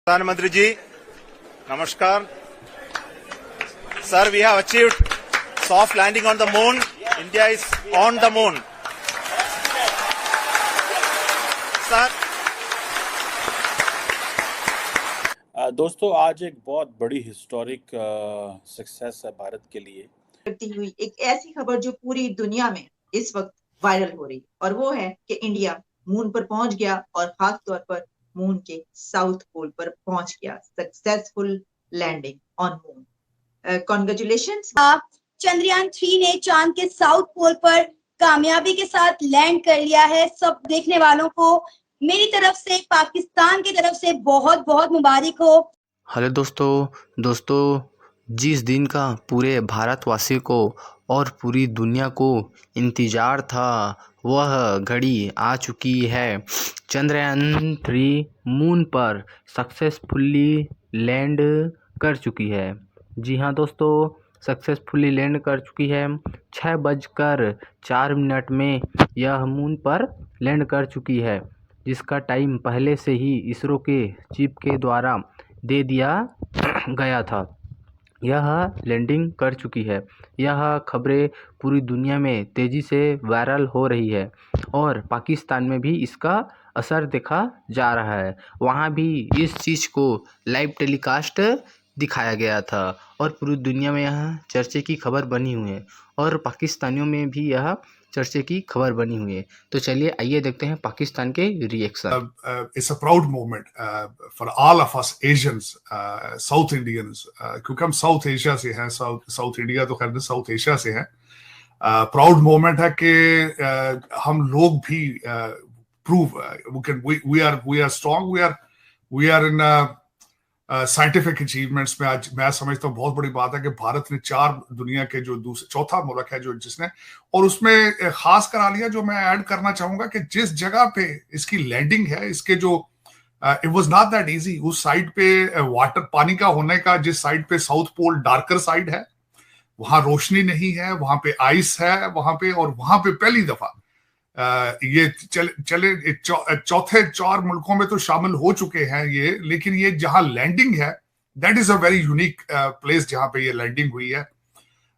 प्रधानमंत्री जी, नमस्कार. Sir, we have achieved soft landing on the moon. India is on the moon. Sir. दोस्तों, आज एक बहुत बड़ी हिस्टोरिक सक्सेस है भारत के लिए. करती हुई एक ऐसी खबर जो पूरी दुनिया में इस वक्त वायरल हो रही, और वो है कि इंडिया मून पर पहुंच गया और खास तौर पर मून के साउथ पोल पर पहुंच गया. Successful landing on moon. Congratulations. Chandrayaan 3 ने चांद के साउथ पोल पर कामयाबी के साथ लैंड कर लिया है. सब देखने वालों को मेरी तरफ से, पाकिस्तान की तरफ से बहुत बहुत मुबारक हो. हेलो दोस्तों, जिस दिन का पूरे भारतवासी को और पूरी दुनिया को इंतज़ार था वह घड़ी आ चुकी है. चंद्रयान 3 मून पर सक्सेसफुली लैंड कर चुकी है. जी हाँ दोस्तों, सक्सेसफुली लैंड कर चुकी है. 6:04 में यह मून पर लैंड कर चुकी है, जिसका टाइम पहले से ही इसरो के चीफ के द्वारा दे दिया गया था. यह लैंडिंग कर चुकी है. यह खबरें पूरी दुनिया में तेज़ी से वायरल हो रही है और पाकिस्तान में भी इसका असर देखा जा रहा है. वहाँ भी इस चीज़ को लाइव टेलीकास्ट दिखाया गया था और पूरी दुनिया में यह चर्चे की खबर बनी हुई है और पाकिस्तानियों में भी यह चर्चे की खबर बनी हुई है. तो चलिए आइए देखते हैं पाकिस्तान के reaction. It's a proud moment for all of us Asians, South Indians, क्योंकि हम साउथ एशिया से हैं. साउथ इंडिया तो खैर साउथ एशिया से है. प्राउड मोमेंट है कि हम लोग भी prove we are strong, we are in scientific achievements में. आज मैं समझता हूँ बहुत बड़ी बात है कि भारत ने 4 दुनिया के जो चौथा मुल्क है जो जिसने, और उसमें खास करा लिया. जो मैं ऐड करना चाहूंगा कि जिस जगह पे इसकी लैंडिंग है, इसके जो it was not that easy. उस साइड पे वाटर पानी का होने का, जिस साइड पे साउथ पोल डार्कर साइड है, वहां रोशनी नहीं है, वहां पे आइस है वहां पे, और वहां पे पहली दफा ये चले चौथे 4 मुल्कों में तो शामिल हो चुके हैं ये, लेकिन ये जहां लैंडिंग है that is a very unique place जहां पे ये लैंडिंग हुई है.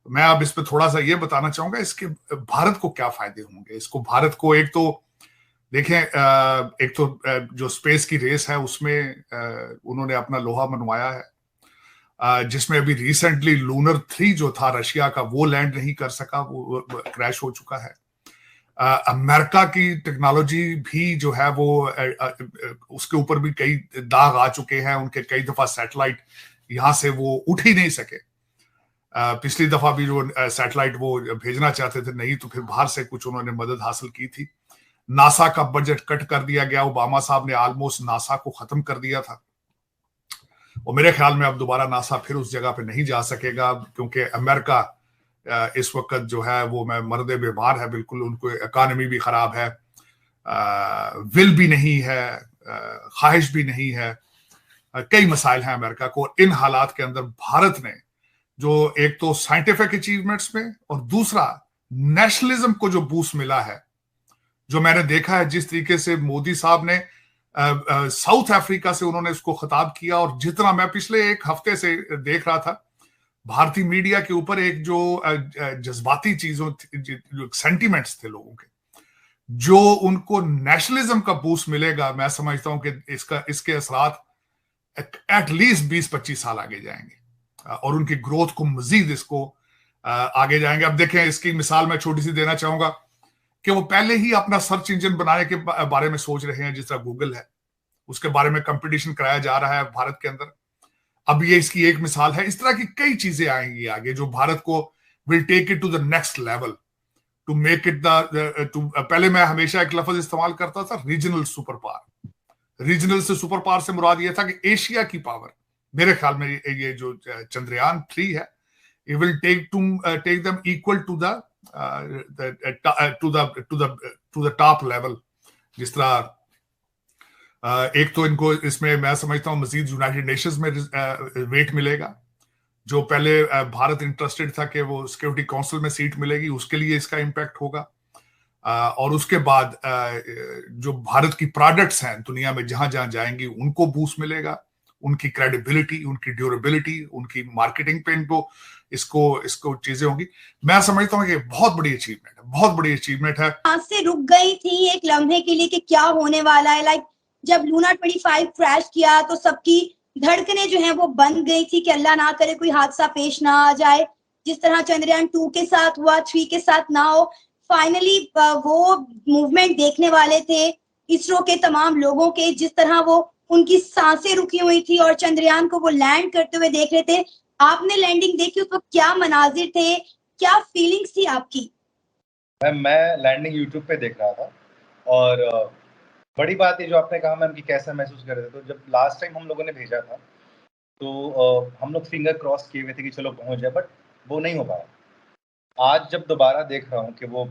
मैं अब इस पे थोड़ा सा ये बताना चाहूंगा इसके भारत को क्या फायदे होंगे. इसको भारत को एक तो देखें, एक तो जो स्पेस की रेस है उसमें उन्होंने अपना लोहा मनवाया है, जिसमें अभी रिसेंटली लूनर 3 जो था रशिया का, वो लैंड नहीं कर सका, वो क्रैश हो चुका है. अमेरिका की टेक्नोलॉजी भी जो है वो उसके ऊपर भी कई दाग आ चुके हैं. उनके कई दफा सैटेलाइट यहां से वो उठ ही नहीं सके. पिछली दफा भी जो सैटेलाइट वो भेजना चाहते थे नहीं, तो फिर बाहर से कुछ उन्होंने मदद हासिल की थी. नासा का बजट कट कर दिया गया. ओबामा साहब ने ऑलमोस्ट नासा को खत्म कर दिया था, और मेरे ख्याल में अब दोबारा नासा फिर उस जगह पे नहीं जा सकेगा, क्योंकि अमेरिका इस वक्त जो है वो मर्दे बीमार है बिल्कुल. उनको इकॉनमी भी खराब है, विल भी नहीं है, ख्वाहिश भी नहीं है. कई मसाइल हैं अमेरिका को. इन हालात के अंदर भारत ने जो एक तो साइंटिफिक अचीवमेंट्स में, और दूसरा नेशनलिज्म को जो बूस्ट मिला है, जो मैंने देखा है जिस तरीके से मोदी साहब ने साउथ अफ्रीका से उन्होंने उसको खिताब किया, और जितना मैं पिछले एक हफ्ते से देख रहा था भारतीय मीडिया के ऊपर एक जो जज्बाती चीजों, जो सेंटिमेंट्स थे लोगों के, जो उनको नेशनलिज्म का बूस्ट मिलेगा, मैं समझता हूं कि इसके असरात एटलीस्ट 20-25 साल आगे जाएंगे और उनकी ग्रोथ को मजीद इसको आगे जाएंगे. अब देखें, इसकी मिसाल मैं छोटी सी देना चाहूंगा कि वो पहले ही अपना सर्च इंजन बनाने के बारे में सोच रहे हैं, जिस तरह गूगल है, उसके बारे में कंपटीशन कराया जा रहा है भारत के अंदर. अब ये इसकी एक मिसाल है. इस तरह की कई चीजें आएंगी आगे जो भारत को will take it to the next level, to make it पहले मैं हमेशा एक लफ्ज इस्तेमाल करता था, रीजनल सुपर पावर. रीजनल से सुपर पावर से मुराद ये था कि एशिया की पावर. मेरे ख्याल में ये जो चंद्रयान 3 है, it will take them equal to the top level. जिस तरह एक तो इनको इसमें मैं समझता हूं मजीद यूनाइटेड नेशंस में वेट मिलेगा. जो पहले भारत इंटरेस्टेड था कि वो सिक्योरिटी काउंसिल में सीट मिलेगी, उसके लिए इसका इम्पैक्ट होगा. और उसके बाद जो भारत की प्रोडक्ट्स हैं दुनिया में जहां जहां जाएंगी उनको बूस्ट मिलेगा. उनकी क्रेडिबिलिटी, उनकी ड्यूरेबिलिटी, उनकी मार्केटिंग पे इनको इसको चीजें होंगी। मैं समझता हूँ कि बहुत बड़ी अचीवमेंट है, बहुत बड़ी अचीवमेंट है। सांस से रुक गई थी एक लम्हे के लिए कि क्या होने वाला है। लाइक जब लूना 25 क्रैश किया तो सबकी धड़कनें जो है वो बंद गई थी कि अल्लाह ना करे कोई हादसा पेश ना आ जाए, जिस तरह चंद्रयान 2 के साथ हुआ, 3 के साथ ना हो। फाइनली वो मूवमेंट देखने वाले थे इसरो के तमाम लोगों के, जिस तरह वो उनकी सांसें रुकी हुई थी और चंद्रयान को वो लैंड करते हुए देख रहे थे। आपने लैंडिंग देखी, उस वक्त क्या मनाजिर थे, क्या फीलिंग्स थी आपकी? मैं लैंडिंग यूट्यूब पे देख रहा था और बड़ी बात है जो आपने कहा मैम कि कैसा महसूस कर रहे थे। तो जब लास्ट टाइम हम लोगों ने भेजा था तो हम लोग फिंगर क्रॉस किए हुए थे कि चलो पहुंच जाए, बट वो नहीं हो पाया। आज जब दोबारा देख रहा हूँ कि वो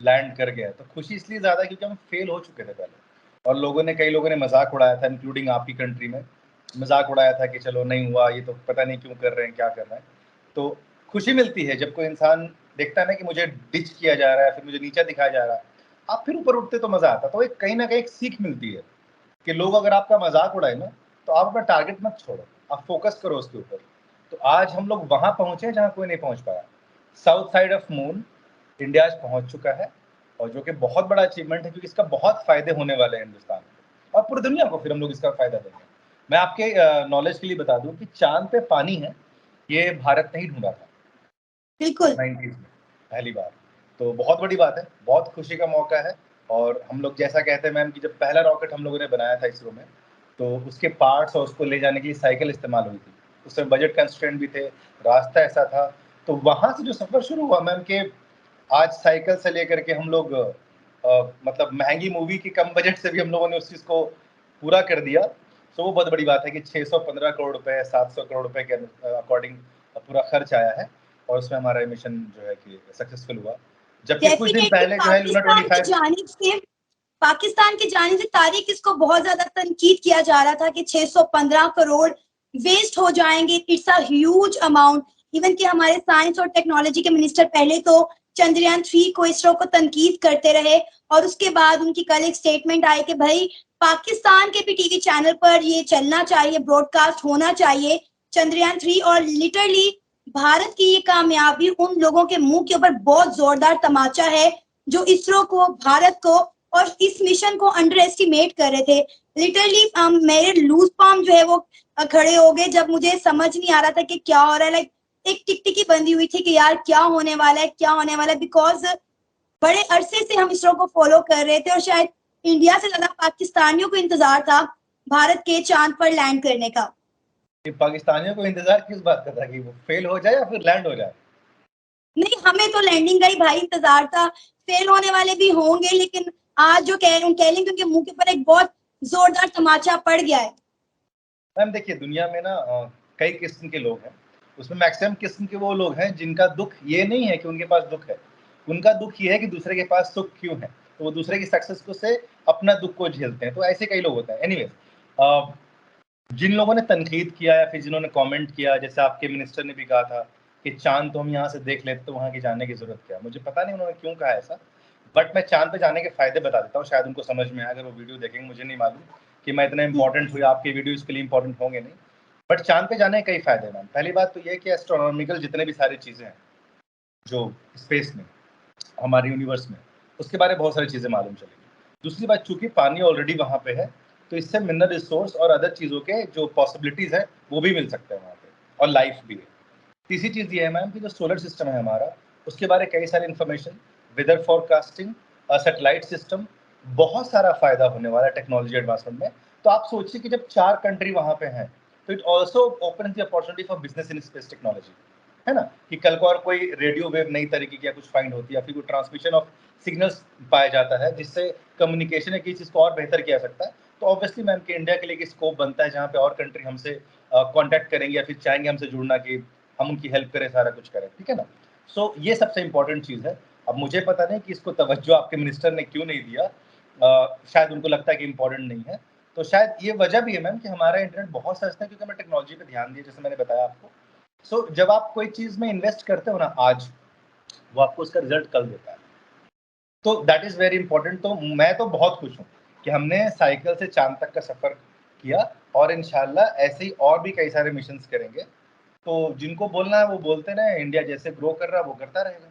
लैंड कर गया तो खुशी इसलिए ज़्यादा क्योंकि हम फेल हो चुके थे पहले, और कई लोगों ने मजाक उड़ाया था, इंक्लूडिंग आपकी कंट्री में मजाक उड़ाया था कि चलो नहीं हुआ, ये तो पता नहीं क्यों कर रहे हैं, क्या कर रहे हैं। तो खुशी मिलती है जब कोई इंसान देखता है ना कि मुझे डिच किया जा रहा है, फिर मुझे नीचा दिखाया जा रहा है, आप फिर ऊपर उठते तो मजा आता। तो एक कहीं ना कहीं एक सीख मिलती है कि लोग अगर आपका मजाक उड़ाए ना तो आप अपना टारगेट मत छोड़ो, आप फोकस करो उसके ऊपर। तो आज हम लोग वहां पहुंचे जहां कोई नहीं पहुंच पाया। South side of moon India आज पहुंच चुका है, और जो कि बहुत बड़ा अचीवमेंट है क्योंकि इसका बहुत फायदे होने वाले हैं हिंदुस्तान को और पूरी दुनिया को। फिर हम लोग इसका फायदा देंगे। मैं आपके नॉलेज के लिए बता दूं कि चांद पे पानी है ये भारत ने ही ढूंढा था बिल्कुल 90s में पहली बार। तो बहुत बड़ी बात है, बहुत खुशी का मौका है। और हम लोग जैसा कहते हैं मैम कि जब पहला रॉकेट हम लोगों ने बनाया था इसरो में तो उसके पार्ट्स और उसको ले जाने के लिए साइकिल इस्तेमाल हुई थी। उसमें बजट कंस्ट्रेंट भी थे, रास्ता ऐसा था। तो वहां से जो सफर शुरू हुआ मैम के आज साइकिल से लेकर के हम लोग मतलब महंगी मूवी की कम बजट से भी हम लोगों ने उस चीज को पूरा कर दिया। तो वो बहुत बड़ी बात है कि 615 करोड़ रुपए 700 करोड़ रुपए के अकॉर्डिंग पूरा खर्च आया है और उसमें हमारा मिशन जो है कि सक्सेसफुल हुआ। जबकि कुछ दिन पहले जो है लूना 25 पाकिस्तान की जानिब से तारीख इसको बहुत ज्यादा तनकीद किया जा रहा था कि 615 करोड़ वेस्ट हो जाएंगे। It's a huge amount. Even कि हमारे साइंस और टेक्नोलॉजी के मिनिस्टर पहले तो चंद्रयान 3 को इसरो को तनकीद करते रहे और उसके बाद उनकी कल एक स्टेटमेंट आई कि भाई पाकिस्तान के भी टीवी चैनल पर ये चलना चाहिए, ब्रॉडकास्ट होना चाहिए चंद्रयान 3। और लिटरली भारत की ये कामयाबी उन लोगों के मुंह के ऊपर बहुत जोरदार तमाचा है जो इसरो को, भारत को और इस मिशन को अंडर एस्टिमेट कर रहे थे। लिटरली मेरे लूज पाम जो है वो खड़े हो गए जब मुझे समझ नहीं आ रहा था कि क्या हो रहा है। लाइक एक टिकटिकी बंधी हुई थी कि यार क्या होने वाला है, क्या होने वाला है। बिकॉज बड़े अरसे से हम इसरो को फॉलो कर रहे थे और शायद इंडिया से ज्यादा पाकिस्तानियों को इंतजार था भारत के चांद पर लैंड करने का। पाकिस्तानियों को इंतजार किस बात का था कि वो फेल हो जाए या फिर लैंड हो जाए? नहीं, हमें तो लैंडिंग का ही भाई इंतजार था। फेल होने वाले भी होंगे लेकिन आज जो कह रहे हैं उनके मुंह के ऊपर एक बहुत जोरदार तमाचा पड़ गया है। मैम देखिए दुनिया में ना कई किस्म के लोग हैं, उसमें मैक्सिमम किस्म के वो लोग हैं जिनका दुख ये नहीं है कि उनके पास दुख है, उनका दुख ये है कि दूसरे के पास सुख क्यों है। तो वो दूसरे की सक्सेस को से अपना दुख को झेलते हैं। तो ऐसे कई लोग होते हैं। एनीवेज जिन लोगों ने तनकीद किया या फिर जिन्होंने कमेंट किया, जैसे आपके मिनिस्टर ने भी कहा था कि चांद तो हम यहाँ से देख लेते तो वहाँ की जाने की जरूरत क्या। मुझे पता नहीं उन्होंने क्यों कहा ऐसा, बट मैं चांद पे जाने के फायदे बता देता हूँ, शायद उनको समझ में आए। अगर वो वीडियो देखेंगे, मुझे नहीं मालूम कि मैं इतना इंपॉर्टेंट हुई, आपके वीडियो इसके लिए इंपॉर्टेंट होंगे नहीं, बट चांद पे जाने के कई फायदे हैं। पहली बात तो ये कि एस्ट्रोनॉमिकल जितने भी सारी चीज़ें हैं जो स्पेस में हमारे यूनिवर्स में, उसके बारे में बहुत सारी चीज़ें मालूम चलेगी। दूसरी बात, चूंकि पानी ऑलरेडी वहाँ पे है तो इससे मिनरल रिसोर्स और अदर चीज़ों के जो पॉसिबिलिटीज़ है वो भी मिल सकते हैं वहाँ पे, और लाइफ भी है। तीसरी चीज़ ये है मैम कि जो सोलर सिस्टम है हमारा, उसके बारे कई सारी information, weather forecasting, satellite system, बहुत सारा फायदा होने वाला है टेक्नोलॉजी एडवांसमेंट में। तो आप सोचिए कि जब 4 कंट्री वहाँ पे हैं तो it also open the opportunity for business in space technology, है ना। कि कल को और कोई रेडियो वेव नई तरीके की या कुछ फाइंड होती है या फिर कोई ट्रांसमिशन ऑफ सिग्नल्स पाया जाता है जिससे कम्युनिकेशन या किसी चीज़ को और बेहतर किया सकता है, तो ऑब्वियसली मैम कि इंडिया के लिए स्कोप बनता है जहाँ पे और कंट्री हमसे कॉन्टैक्ट करेंगे या फिर चाहेंगे हमसे जुड़ना कि हम उनकी हेल्प करें, सारा कुछ करें, ठीक है ना। सो ये सबसे इंपॉर्टेंट चीज़ है। अब मुझे पता नहीं कि इसको तवज्जो आपके मिनिस्टर ने क्यों नहीं दिया, शायद उनको लगता है कि इंपॉर्टेंट नहीं है। तो शायद ये वजह भी है मैम कि हमारा इंटरनेट बहुत सस्ता है क्योंकि हमें टेक्नोलॉजी पे ध्यान दिया, जैसे मैंने बताया आपको। सो जब आप कोई चीज़ में इन्वेस्ट करते हो ना आज, वो आपको उसका रिजल्ट कल देता है। तो दैट इज़ वेरी इंपॉर्टेंट। तो मैं तो बहुत खुश हूँ कि हमने साइकिल से चांद तक का सफ़र किया और इंशाल्लाह ऐसे ही और भी कई सारे मिशंस करेंगे। तो जिनको बोलना है वो बोलते रहे, इंडिया जैसे ग्रो कर रहा है वो करता रहेगा।